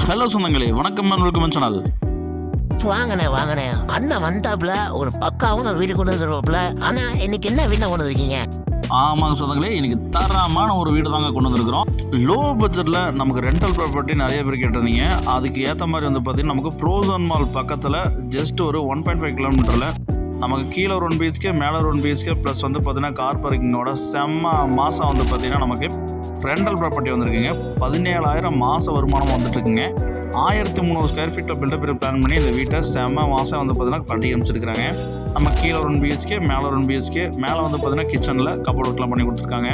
Hello சொந்தங்களே, வணக்கம் welcome channel. வாங்கண்ணே அண்ணன் வந்தாப்புல ஒரு பக்காவும் வீடு கொண்டு வந்துருவாப்புல. ஆனா இன்னைக்கு என்ன வீட்டை கொண்டு வந்திருக்கீங்க? ஆமாங்க சொந்தங்களே, இன்னைக்கு தரமான ஒரு வீடு தாங்க கொண்டு வந்திருக்கிறோம். லோ பட்ஜெட்டில் நமக்கு ரெண்டல் ப்ராப்பர்ட்டி நிறைய பேர் கேட்டிருந்தீங்க. அதுக்கு ஏற்ற மாதிரி வந்து பார்த்தீங்கன்னா நமக்கு ப்ரோசோன் மால் பக்கத்தில் ஜஸ்ட் ஒரு 1.5 கிலோமீட்டரில் நமக்கு கீழே ஒரு 1 BHK மேலே ஒரு 1 BHK ப்ளஸ் வந்து பார்த்தீங்கன்னா கார் பார்க்கிங்கோட செம்ம மாதம் வந்து பார்த்தீங்கன்னா நமக்கு ரெண்டல் ப்ராப்பர்ட்டி வந்திருக்குங்க. 17,000 மாத வருமானம் வந்துட்டு இருக்குங்க. 1300 ஸ்கொயர் ஃபீட்டில் பில்டப் பிளான் பண்ணி இந்த வீட்டை செம்ம மாதம் வந்து பார்த்தீங்கன்னா கட்டி அமைச்சிருக்காங்க. நம்ம கீழே ஒரு 1 BHK மேலே ஒரு 1 BHK மேலே வந்து பார்த்தீங்கன்னா கிச்சனில் கபோர்ட் ஒர்க்லாம் பண்ணி கொடுத்துருக்காங்க.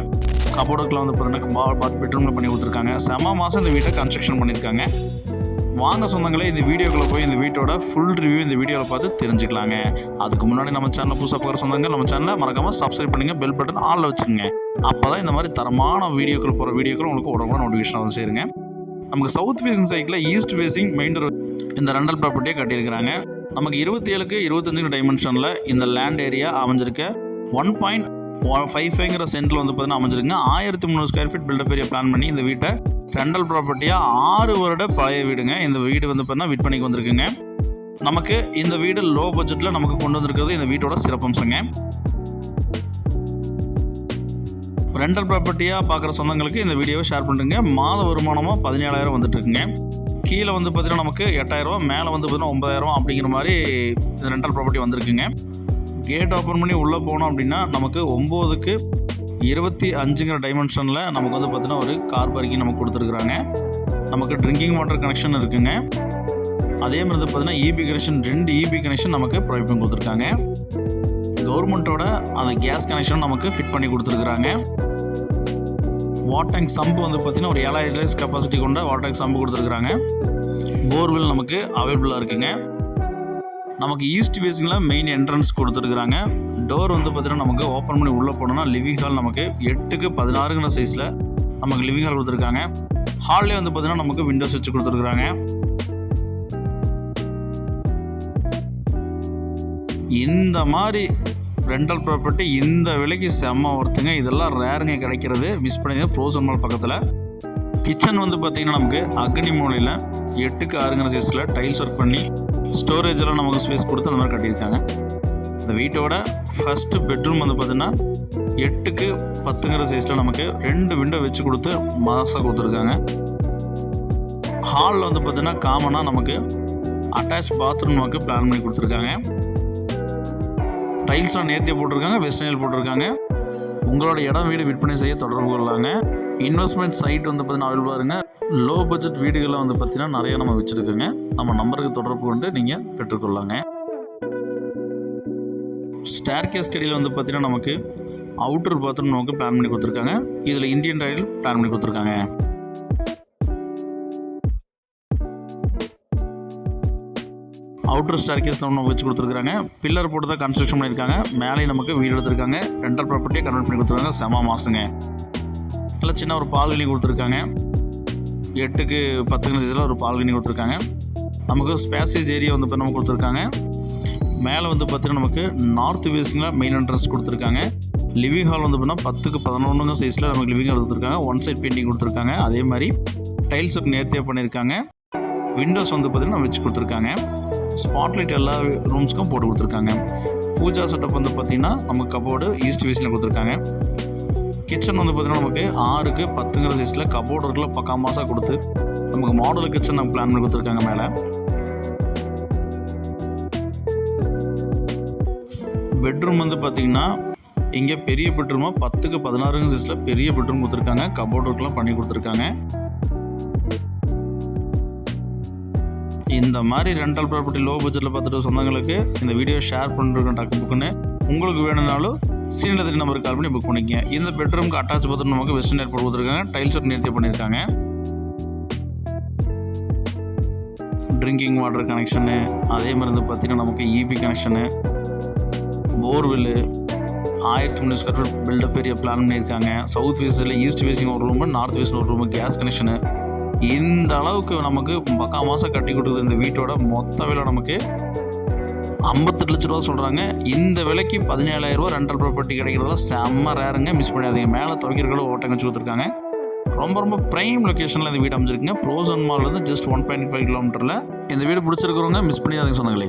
கபோர்ட் ஒர்க்கில் வந்து பார்த்தீங்கன்னா பெட்ரூமில் பண்ணி கொடுத்துருக்காங்க. செம்ம மாதம் இந்த வீட்டை கன்ஸ்ட்ரக்ஷன் பண்ணியிருக்காங்க. வாங்க சொந்தங்களே, இந்த வீடியோக்குள்ளே போய் இந்த வீட்டோட ஃபுல் ரிவ்யூ இந்த வீடியோவில் பார்த்து தெரிஞ்சுக்கலாங்க. அதுக்கு முன்னாடி நம்ம சேனலை புதுசாக பார்க்குற சொந்தங்க நம்ம சேனலை மறக்காமல் சப்ஸ்கிரைப் பண்ணுங்கள், பெல் பட்டன் ஆளில் வச்சுக்கோங்க. அப்போ தான் இந்த மாதிரி தரமான வீடியோக்கள் போகிற வீடியோக்கள் உங்களுக்கு உடனே நோட்டிஃபிகேஷன் வந்து சேருங்க. நமக்கு சவுத் ஃபேசிங் சைட்டில் ஈஸ்ட் ஃபேசிங் மெயின் டோர் இந்த ரெண்டல் ப்ராப்பர்ட்டியை கட்டியிருக்கிறாங்க. நமக்கு 27க்கு 25 டைமென்ஷனில் இந்த லேண்ட் ஏரியா அமைஞ்சிருக்க 1.55 சென்டில் வந்து பார்த்தீங்கன்னா அமைஞ்சிருக்குங்க. 1300 square feet built up area plan பண்ணி இந்த வீட்டை ரெண்டல் ப்ராப்பர்ட்டியாக 6 வருட பழைய வீடுங்க. இந்த வீடு வந்து பார்த்தீங்கன்னா விற்பனைக்கு வந்திருக்குங்க. நமக்கு இந்த வீடு லோ பட்ஜெட்டில் நமக்கு கொண்டு வந்திருக்கிறது இந்த வீட்டோட சிறப்பம்சங்க. ரெண்டல் ப்ராப்பர்ட்டியாக பார்க்குற சொந்தங்களுக்கு இந்த வீடியோவை ஷேர் பண்ணுறீங்க. மாத வருமானமாக 17,000 வந்துட்டு இருக்குங்க. கீழே வந்து பார்த்தீங்கன்னா நமக்கு 8,000, மேலே வந்து பார்த்தீங்கன்னா 9,000 அப்படிங்கிற மாதிரி இந்த ரெண்டல் ப்ராப்பர்ட்டி வந்திருக்குங்க. கேட் ஓப்பன் பண்ணி உள்ளே போனோம் அப்படின்னா நமக்கு 9க்கு 25 டைமென்ஷனில் நமக்கு வந்து பார்த்தீங்கன்னா ஒரு கார் பார்க்கிங் நமக்கு கொடுத்துருக்குறாங்க. நமக்கு ட்ரிங்கிங் வாட்டர் கனெக்ஷன் இருக்குங்க. அதே மாதிரி வந்து பார்த்தீங்கன்னா EB கனெக்ஷன் 2 EB கனெக்ஷன் நமக்கு ப்ரொவைட் பண்ணி கொடுத்துருக்காங்க. கவர்மெண்ட்டோட அந்த கேஸ் கனெக்ஷன் நமக்கு ஃபிட் பண்ணி கொடுத்துருக்குறாங்க. வாட்டர் டேங்க் சம்பு வந்து பார்த்தீங்கன்னா ஒரு 7,000 லிட்டர்ஸ் கெப்பாசிட்டி கொண்ட வாட்டர் டேங்க் சம்பு கொடுத்துருக்குறாங்க. போர்வெல் நமக்கு அவைலபிளாக இருக்குங்க. நமக்கு ஈஸ்ட் ஃபேசிங்கில் மெயின் என்ட்ரன்ஸ் கொடுத்துருக்குறாங்க. டோர் வந்து பார்த்தீங்கன்னா நமக்கு ஓப்பன் பண்ணி உள்ளே போனோம்னா லிவிங் ஹால் நமக்கு 8க்கு 16 சைஸில் நமக்கு லிவிங் ஹால் கொடுத்துருக்காங்க. ஹால்லே வந்து பார்த்தீங்கன்னா நமக்கு விண்டோஸ் வச்சு கொடுத்துருக்குறாங்க. இந்த மாதிரி ரெண்டல் ப்ராப்பர்ட்டி இந்த விலைக்கு செம்ம ஒர்த்துங்க. இதெல்லாம் ரேருங்க கிடைக்கிறது. மிஸ் பண்ணிங்க. ப்ரோசோன் மால் பக்கத்தில் கிச்சன் வந்து பார்த்திங்கன்னா நமக்கு அக்னி மூலையில் 8க்கு 6 சைஸில் டைல்ஸ் ஒர்க் பண்ணி ஸ்டோரேஜ் எல்லாம் நமக்கு ஸ்பேஸ் கொடுத்து அந்த மாதிரி கட்டியிருக்காங்க. இந்த வீட்டோட ஃபஸ்ட்டு பெட்ரூம் வந்து பார்த்திங்கன்னா 8க்கு 10 சைஸில் நமக்கு 2 விண்டோ வச்சு கொடுத்து மாசாக கொடுத்துருக்காங்க. ஹாலில் வந்து பார்த்திங்கன்னா காமனாக நமக்கு அட்டாச் பாத்ரூம் நமக்கு பிளான் பண்ணி கொடுத்துருக்காங்க. டைல்ஸ்லாம் நேர்த்தியாக போட்டிருக்காங்க, வெஸ்டர்னில் போட்டிருக்காங்க. உங்களோட இடம் வீடு விற்பனை செய்ய தொடர்பு கொள்ளாங்க. இன்வெஸ்ட்மெண்ட் சைட் வந்து பார்த்தீங்கன்னா அவைலபிளாக இருங்க. லோ பட்ஜெட் வீடுகளில் வந்து பார்த்தீங்கன்னா நிறையா நம்ம வச்சுருக்கோங்க. நம்ம நம்பருக்கு தொடர்பு கொண்டு நீங்கள் பெற்றுக்கொள்ளாங்க. ஸ்டேர் கேஸ் கடியில் வந்து பார்த்தீங்கன்னா நமக்கு அவுட்டர் பாத்ரூம் நமக்கு பிளான் பண்ணி கொடுத்துருக்காங்க. இதில் இந்தியன் டைல் பிளான் பண்ணி கொடுத்துருக்காங்க. அவுட்டர் ஸ்டேர் கேஸ் நம்ம வச்சு கொடுத்துருக்காங்க. பில்லர் போட்டு தான் கன்ஸ்ட்ரக்ஷன் பண்ணியிருக்காங்க. மேலே நமக்கு வீடு எடுத்திருக்காங்க. ரெண்டல் ப்ராப்பர்ட்டியை கன்வெர்ட் பண்ணி கொடுத்துருக்காங்க. செம மாசுங்க. இல்லை சின்ன ஒரு பால்கனி கொடுத்துருக்காங்க. 8க்கு 10 சைஸில் ஒரு பால்கனி கொடுத்துருக்காங்க. நமக்கு ஸ்பேசேஜ் ஏரியா வந்து இப்போ நம்ம கொடுத்துருக்காங்க. மேலே வந்து பார்த்தீங்கன்னா நமக்கு நார்த் ஃபேஸிங்கில் மெயின் என்ட்ரன்ஸ் கொடுத்துருக்காங்க. லிவிங் ஹால் வந்து பார்த்தீங்கன்னா 10க்கு 11 சைஸில் நமக்கு லிவிங் ஹால் கொடுத்துருக்காங்க. ஒன் சைட் பெயிண்டிங் கொடுத்துருக்காங்க. அதே மாதிரி டைல்ஸ் ஒர்க் நேர்த்தியாக பண்ணியிருக்காங்க. விண்டோஸ் வந்து பார்த்தீங்கன்னா வச்சு கொடுத்துருக்காங்க. ஸ்பாட்லைட் எல்லா ரூம்ஸ்க்கும் போட்டு கொடுத்துருக்காங்க. பூஜா செட்டப் வந்து பார்த்திங்கன்னா நமக்கு கபோர்டு ஈஸ்ட் ஃபேஸில் கொடுத்துருக்காங்க. கிச்சன் வந்து பார்த்திங்கன்னா நமக்கு 6க்கு 10 சைஸில் கபோர்டு ஒர்க்கில் பக்கா மாசாக கொடுத்து நமக்கு மாடல் கிச்சன் நமக்கு பிளான் பண்ணி கொடுத்துருக்காங்க. மேலே பெட்ரூம் வந்து பார்த்திங்கன்னா இங்கே பெரிய பெட்ரூமாக 10க்கு 16 சைஸில் பெரிய பெட்ரூம் கொடுத்துருக்காங்க. கபோர்டு ஒர்க்லாம் பண்ணி கொடுத்துருக்காங்க. இந்த மாதிரி ரெண்டல் ப்ராப்பர்ட்டி லோ பட்ஜெட்டில் பார்த்துட்டு சொந்தங்களுக்கு இந்த வீடியோ ஷேர் பண்ணிருக்கேன். டக்கு புக்குன்னு உங்களுக்கு வேணும்னாலும் ஸ்க்ரீனில் 3 நம்பருக்கு கால் பண்ணி புக் பண்ணிக்கங்க. இந்த பெட்ரூமுக்கு அட்டாச் பாத்ரூம் நமக்கு வெஸ்டர்ன் ஏர்போர்ட் கொடுத்துருக்காங்க. டைல்ஸ் ஒர்க் நேர்த்தி பண்ணியிருக்காங்க. ட்ரிங்கிங் வாட்டர் கனெக்ஷனு, அதே மாதிரி வந்து பார்த்திங்கன்னா நமக்கு EB connection, borewell, 1300 square feet built up area plan பண்ணியிருக்காங்க. சவுத் ஃபேஸில் ஈஸ்ட் ஃபேஸிங் ஒரு ரூமு, நார்த் ஃபேஸில் ஒரு ரூமு, கேஸ் கனெக்ஷனு. இந்த அளவுக்கு நமக்கு பக்கா மாதம் கட்டி கொடுக்குது. இந்த வீட்டோட மொத்த விலை நமக்கு 58 லட்ச ரூபா சொல்கிறாங்க. இந்த விலைக்கு 17,000 ரெண்டல் ப்ராப்பர்ட்டி கிடைக்கிறதுல செம்ம ரேருங்க. மிஸ் பண்ணிடாதீங்க. மேலே துவைக்கிறதுக்குள்ள ஓட்டங்க வச்சு கொடுத்துருக்காங்க. ரொம்ப ரொம்ப ப்ரைம் லொக்கேஷனில் இந்த வீடு அமைச்சிருக்குங்க. ப்ரோசோன் மால் வந்து ஜஸ்ட் 1.5 கிலோமீட்டரில். இந்த வீடு பிடிச்சிருக்கிறவங்க மிஸ் பண்ணிடாதீங்க சொந்தங்களே.